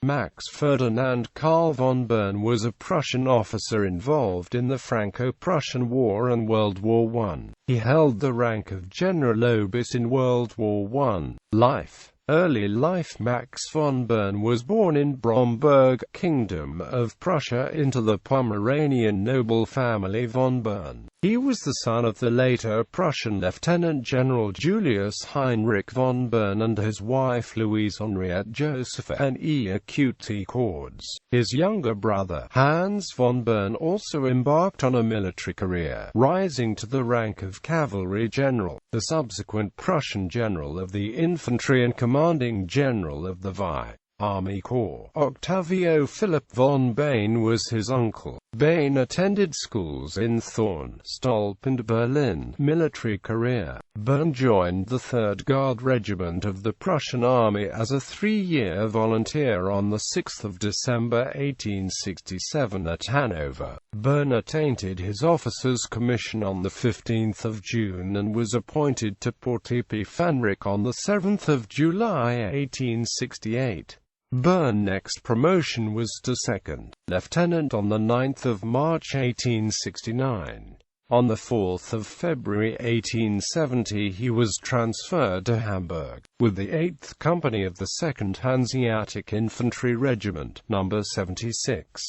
Max Ferdinand Karl von Boehn was a Prussian officer involved in the Franco-Prussian War and World War I. He held the rank of Generaloberst in World War I. Life. Early life. Max von Boehn was born in Bromberg, Kingdom of Prussia, into the Pomeranian noble family von Boehn. He was the son of the later Prussian Lieutenant General Julius Heinrich von Boehn and his wife Louise Henriette Josephine Acute Cords. His younger brother, Hans von Boehn, also embarked on a military career, rising to the rank of cavalry general, the subsequent Prussian general of the infantry and commanding general of the VI Army Corps. Octavio Philipp von Boehn was his uncle. Boehn attended schools in Thorn, Stolp and Berlin. Military career. Boehn joined the 3rd Guard Regiment of the Prussian Army as a 3-year volunteer on 6 December 1867 at Hanover. Boehn attained his officer's commission on 15 June and was appointed to Portaepifenric on 7 July 1868. Boehn's next promotion was to 2nd Lieutenant on 9 March 1869. On 4 February 1870 he was transferred to Hamburg, with the 8th Company of the 2nd Hanseatic Infantry Regiment, No. 76.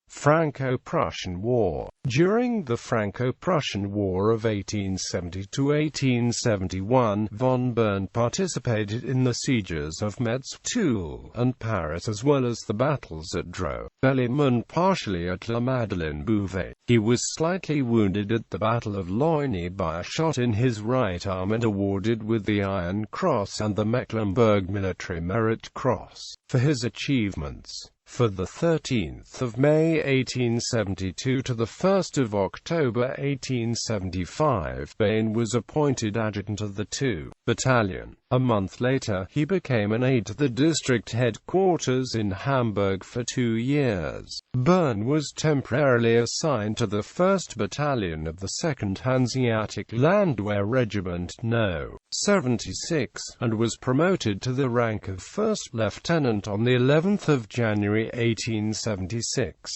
Franco-Prussian War. During the Franco-Prussian War of 1870–1871, von Boehn participated in the sieges of Metz, Toul, and Paris, as well as the battles at Dreux, Belgium and partially at La Madeleine-Bouvet. He was slightly wounded at the Battle of Loigny by a shot in his right arm and awarded with the Iron Cross and the Mecklenburg Military Merit Cross for his achievements. For the 13th of May 1872 to the 1st of October 1875, Boehn was appointed adjutant of the 2 Battalion. A month later, he became an aide to the district headquarters in Hamburg for 2 years. Boehn was temporarily assigned to the 1st Battalion of the 2nd Hanseatic Landwehr Regiment No. 76, and was promoted to the rank of 1st Lieutenant on the 11th of January 1876.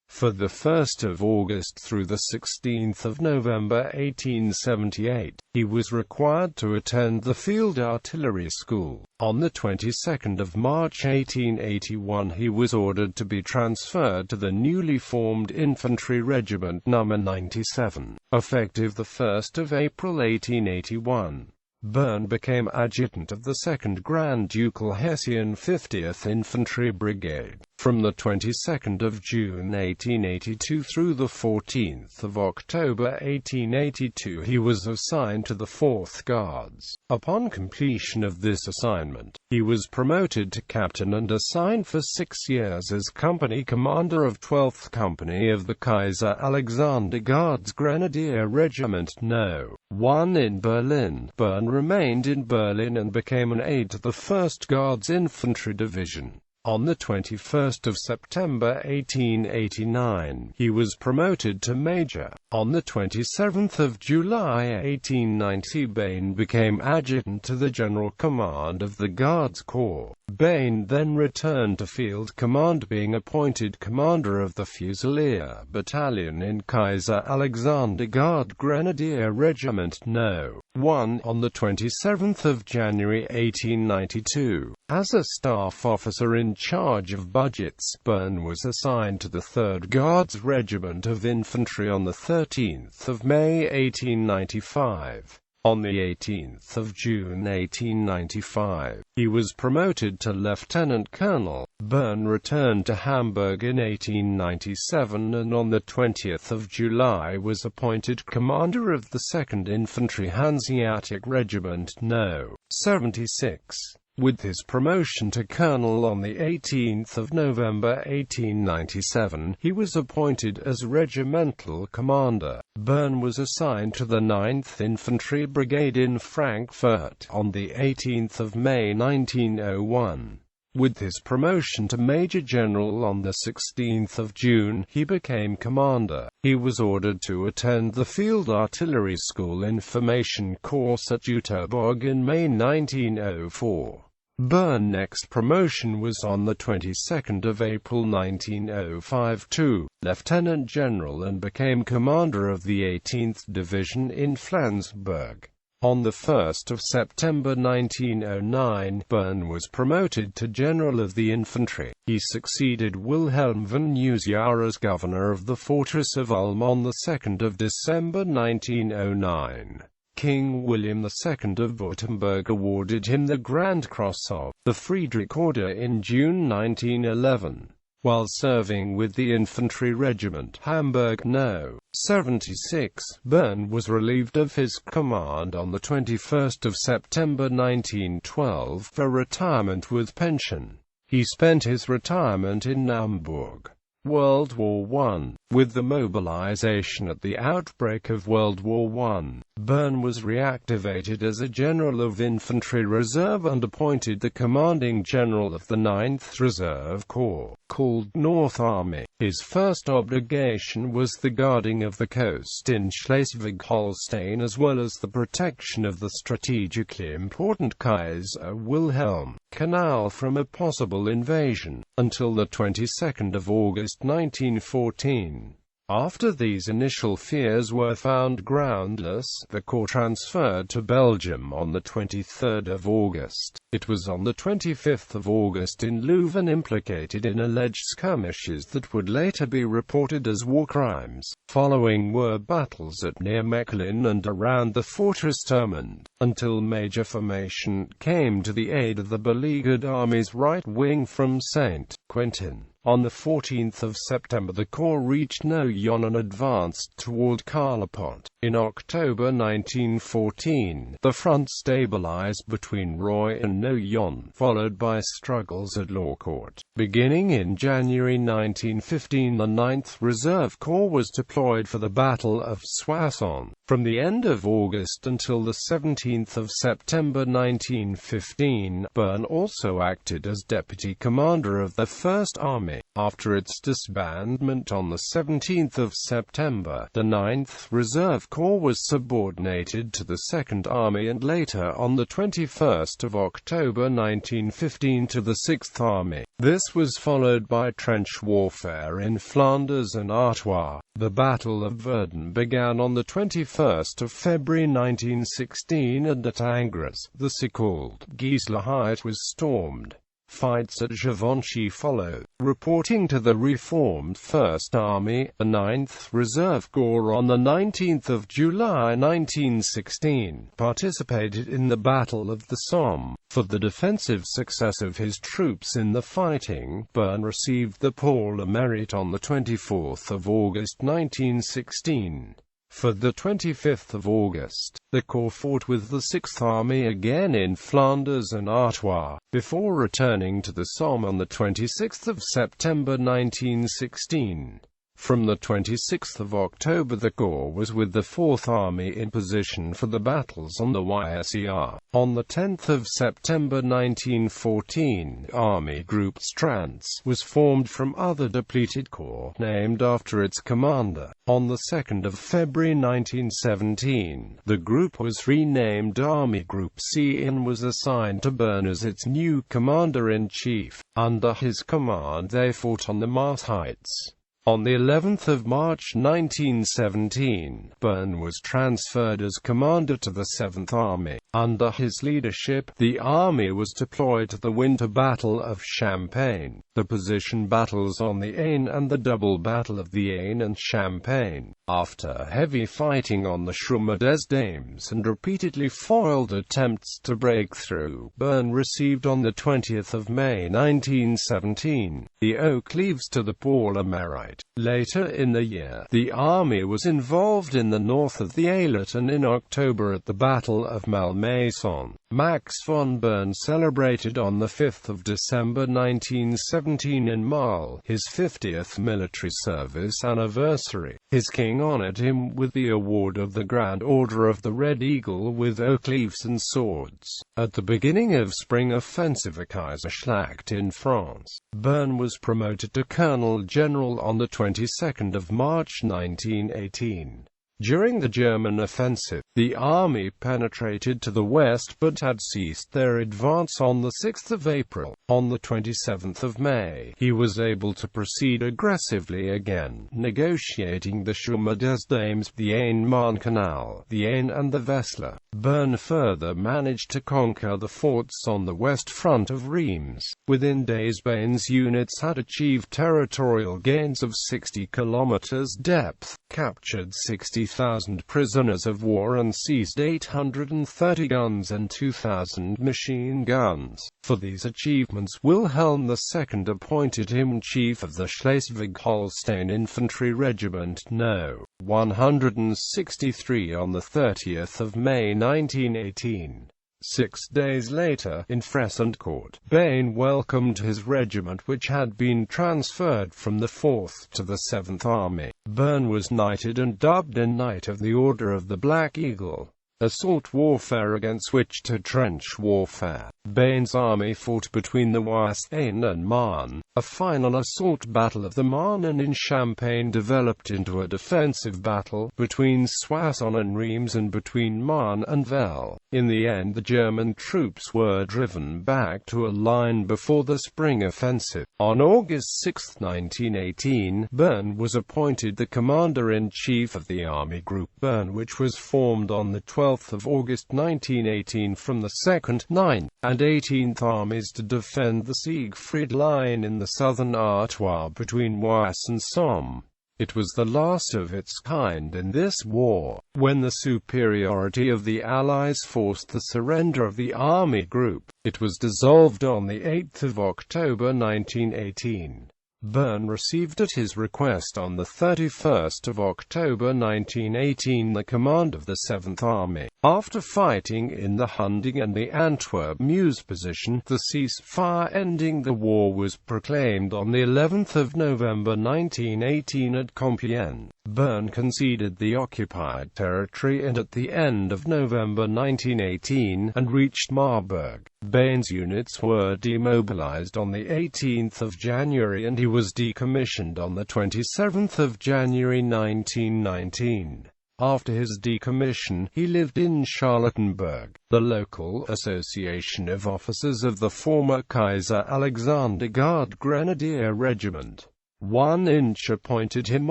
For the 1st of August through the 16th of November 1878, he was required to attend the Field Artillery School. On the 22nd of March 1881 he was ordered to be transferred to the newly formed Infantry Regiment No. 97, effective the 1st of April 1881. Boehn became adjutant of the 2nd Grand Ducal Hessian 50th Infantry Brigade. From the 22nd of June 1882 through the 14th of October 1882 he was assigned to the 4th Guards. Upon completion of this assignment, he was promoted to captain and assigned for 6 years as company commander of 12th Company of the Kaiser Alexander Guards Grenadier Regiment No. 1 in Berlin. Boehn remained in Berlin and became an aide to the 1st Guards Infantry Division. On the 21st of September 1889, he was promoted to major. On the 27th of July 1890, Boehn became adjutant to the General Command of the Guards Corps. Boehn then returned to field command, being appointed commander of the Fusilier Battalion in Kaiser Alexander Guard Grenadier Regiment No. 1 on the 27th of January 1892. As a staff officer in charge of budgets, Boehn was assigned to the 3rd Guards Regiment of Infantry on the 13th of May 1895. On the 18th of June 1895, he was promoted to lieutenant colonel. Boehn returned to Hamburg in 1897 and on the 20th of July was appointed commander of the 2nd Infantry Hanseatic Regiment No. 76. With his promotion to colonel on the 18th of November 1897, he was appointed as regimental commander. Boehn was assigned to the 9th Infantry Brigade in Frankfurt on the 18th of May 1901. With his promotion to Major General on the 16th of June, he became commander. He was ordered to attend the Field Artillery School Information course at Jüterbog in May 1904. Boehn's next promotion was on the 22nd of April 1905 to Lieutenant General and became commander of the 18th Division in Flensburg. On the 1st of September 1909, Boehn was promoted to General of the Infantry. He succeeded Wilhelm von Neusiedl as governor of the fortress of Ulm on the 2nd of December 1909. King William II of Württemberg awarded him the Grand Cross of the Friedrich Order in June 1911. While serving with the infantry regiment Hamburg No. 76, Boehn was relieved of his command on the 21st of September 1912 for retirement with pension. He spent his retirement in Naumburg. World War I. With the mobilization at the outbreak of World War I, Boehn was reactivated as a General of Infantry Reserve and appointed the commanding general of the 9th Reserve Corps, called North Army. His first obligation was the guarding of the coast in Schleswig-Holstein as well as the protection of the strategically important Kaiser Wilhelm Canal from a possible invasion, until the 22nd of August 1914. After these initial fears were found groundless, the Corps transferred to Belgium on the 23rd of August. It was on the 25th of August in Leuven implicated in alleged skirmishes that would later be reported as war crimes. Following were battles at near Mechlin and around the fortress Termund, until major formation came to the aid of the beleaguered army's right wing from St. Quentin. On the 14th of September the Corps reached Noyon and advanced toward Carlepont. In October 1914, the front stabilized between Roye and Noyon, followed by struggles at Laucourt. Beginning in January 1915, the 9th Reserve Corps was deployed for the Battle of Soissons. From the end of August until the 17th of September 1915, Boehn also acted as deputy commander of the First Army. After its disbandment on the 17th of September, the 9th Reserve Corps was subordinated to the Second Army and later on the 21st of October 1915 to the Sixth Army. This was followed by trench warfare in Flanders and Artois. The Battle of Verdun began on the 21st of February 1916 and at Angers, the so-called Gisela Height was stormed. Fights at Givenchy followed. Reporting to the reformed First Army, the 9th Reserve Corps on the 19th of July 1916, participated in the Battle of the Somme. For the defensive success of his troops in the fighting, Boehn received the Pour le Mérite on the 24th of August 1916. For the 25th of August, the Corps fought with the Sixth Army again in Flanders and Artois, before returning to the Somme on the 26th of September 1916. From the 26th of October the Corps was with the Fourth Army in position for the battles on the Yser. On the 10th of September 1914, Army Group Strantz was formed from other depleted corps, named after its commander. On the 2nd of February 1917, the group was renamed Army Group C and was assigned to Boehn as its new commander-in-chief. Under his command they fought on the Maas Heights. On the 11th of March 1917, Boehn was transferred as commander to the Seventh Army. Under his leadership, the army was deployed to the Winter Battle of Champagne, the position battles on the Aisne and the double battle of the Aisne and Champagne. After heavy fighting on the Chemin des Dames and repeatedly foiled attempts to break through, Boehn received on the 20th of May 1917, the Oak Leaves to the Pour le Mérite. Later in the year, the army was involved in the north of the Ailette and in October at the Battle of Malmaison. Max von Boehn celebrated on the 5th of December 1917 in Marl his 50th military service anniversary. His king honored him with the award of the Grand Order of the Red Eagle with oak leaves and swords. At the beginning of spring offensive at Kaiserschlacht in France, Boehn was promoted to Colonel General on the 22nd of March 1918. During the German offensive, the army penetrated to the west but had ceased their advance on 6 April. On 27 May, he was able to proceed aggressively again, negotiating the Chemin des Dames, the Aisne-Marne Canal, the Aisne and the Vesle. Boehn further managed to conquer the forts on the west front of Reims. Within days, Boehn's units had achieved territorial gains of 60 kilometers depth, captured 60,000 prisoners of war and seized 830 guns and 2,000 machine guns. For these achievements, Wilhelm II appointed him chief of the Schleswig-Holstein Infantry Regiment No. 163 on 30 May 1918. 6 days later, in Fressancourt, Boehn welcomed his regiment, which had been transferred from the 4th to the 7th Army. Boehn was knighted and dubbed a Knight of the Order of the Black Eagle. Assault warfare against switched to trench warfare. Boehn's army fought between the Oise, Aisne and Marne. A final assault battle of the Marne and in Champagne developed into a defensive battle between Soissons and Reims and between Marne and Velle. In the end, the German troops were driven back to a line before the spring offensive. On August 6, 1918, Boehn was appointed the commander-in-chief of the Army Group Boehn, which was formed on the 12th of August 1918 from the 2nd, 9th, and 18th Armies to defend the Siegfried Line in the southern Artois between Oise and Somme. It was the last of its kind in this war, when the superiority of the Allies forced the surrender of the Army Group. It was dissolved on 8 October 1918. Boehn received at his request on 31 October 1918 the command of the 7th Army. After fighting in the Hunding and the Antwerp-Meuse position, the ceasefire ending the war was proclaimed on 11 November 1918 at Compiègne. Boehn conceded the occupied territory and at the end of November 1918 and reached Marburg. Boehn's units were demobilized on 18 January and he was decommissioned on 27 January 1919. After his decommission, he lived in Charlottenburg. The local association of officers of the former Kaiser Alexander Guard Grenadier Regiment 1 inch appointed him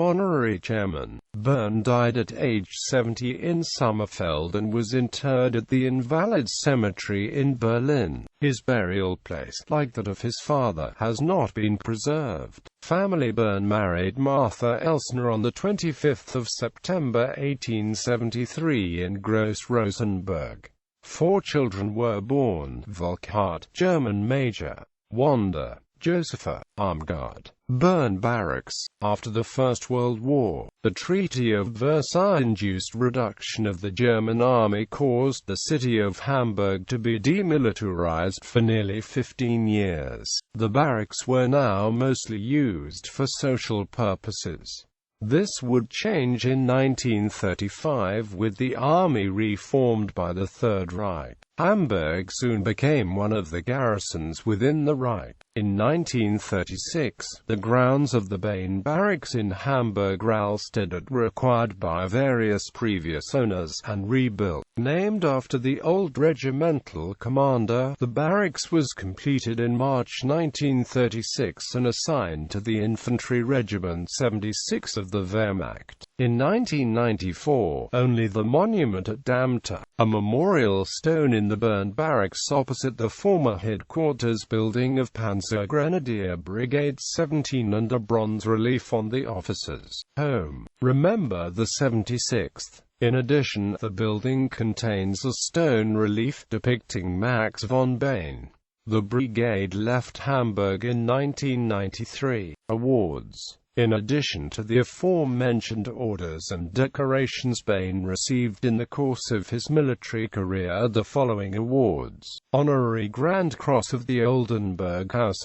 honorary chairman. Boehn died at age 70 in Sommerfeld and was interred at the Invalids Cemetery in Berlin. His burial place, like that of his father, has not been preserved. Family. Boehn married Martha Elsner on 25 September 1873 in Gross Rosenberg. 4 children were born: Volkart, German major; Wanda, Josepha, armed guard. Boehn Barracks. After the First World War, the Treaty of Versailles-induced reduction of the German army caused the city of Hamburg to be demilitarized for nearly 15 years. The barracks were now mostly used for social purposes. This would change in 1935 with the army reformed by the Third Reich. Hamburg soon became one of the garrisons within the Reich. In 1936, the grounds of the Boehn Barracks in Hamburg-Rahlstedt were acquired by various previous owners and rebuilt. Named after the old regimental commander, the barracks was completed in March 1936 and assigned to the Infantry Regiment 76 of the Wehrmacht. In 1994, only the monument at Damta, a memorial stone in the Boehn Barracks opposite the former headquarters building of Panzer Grenadier Brigade 17 and a bronze relief on the officers' home. Remember the 76th. In addition, the building contains a stone relief depicting Max von Boehn. The brigade left Hamburg in 1993. Awards. In addition to the aforementioned orders and decorations, Boehn received in the course of his military career the following awards: Honorary Grand Cross of the Oldenburg House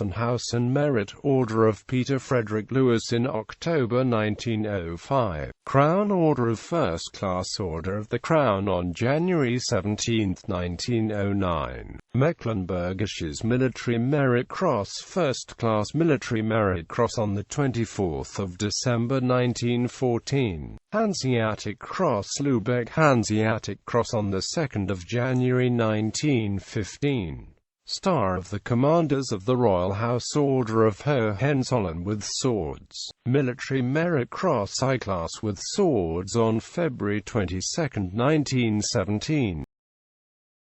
and Merit Order of Peter Frederick Lewis in October 1905, Crown Order of First Class Order of the Crown on January 17, 1909, Mecklenburgisches Military Merit Cross, First Class Military Merit Cross on the 24th of December 1914. Hanseatic Cross Lübeck Hanseatic Cross on 2 January 1915. Star of the Commanders of the Royal House Order of Hohenzollern with swords. Military Merit Cross I-Class with swords on February 22, 1917.